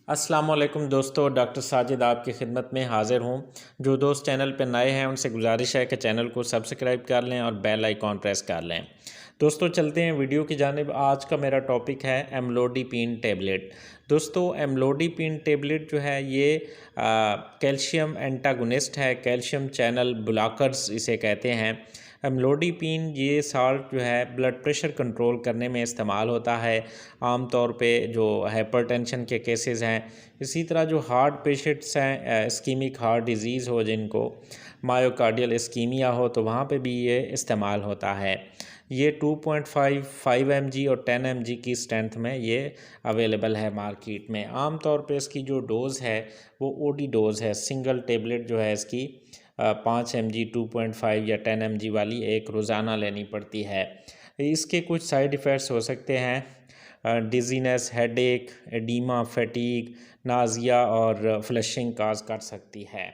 अस्सलाम वालेकुम दोस्तों, डॉक्टर साजिद आपकी खिदमत में हाज़िर हूँ। जो दोस्त चैनल पर नए हैं उनसे गुजारिश है कि चैनल को सब्सक्राइब कर लें और बेल आइकॉन प्रेस कर लें। दोस्तों चलते हैं वीडियो की जानिब। आज का मेरा टॉपिक है एमलोडिपिन टेबलेट। दोस्तों एमलोडिपिन टेबलेट जो है ये कैल्शियम एंटागोनिस्ट है, कैल्शियम चैनल ब्लॉकर्स इसे कहते हैं। एमलोडिपिन ये साल्ट जो है ब्लड प्रेशर कंट्रोल करने में इस्तेमाल होता है। आम तौर पे जो हाइपरटेंशन के केसेस हैं, इसी तरह जो हार्ट पेशेंट्स हैं, इस्कीमिक हार्ट डिज़ीज़ हो, जिनको मायोकार्डियल इस्कीमिया हो, तो वहाँ पे भी ये इस्तेमाल होता है। ये 2.5 mg और 10 mg की स्ट्रेंथ में ये अवेलेबल है मार्केट में। आम तौर पे इसकी जो डोज़ है वो ओडी डोज़ है। सिंगल टेबलेट जो है इसकी 5 mg, 2.5 या 10 mg वाली एक रोज़ाना लेनी पड़ती है। इसके कुछ साइड इफ़ेक्ट्स हो सकते हैं, dizziness, headache, oedema, fatigue, nausea और फ्लशिंग काज कर सकती है।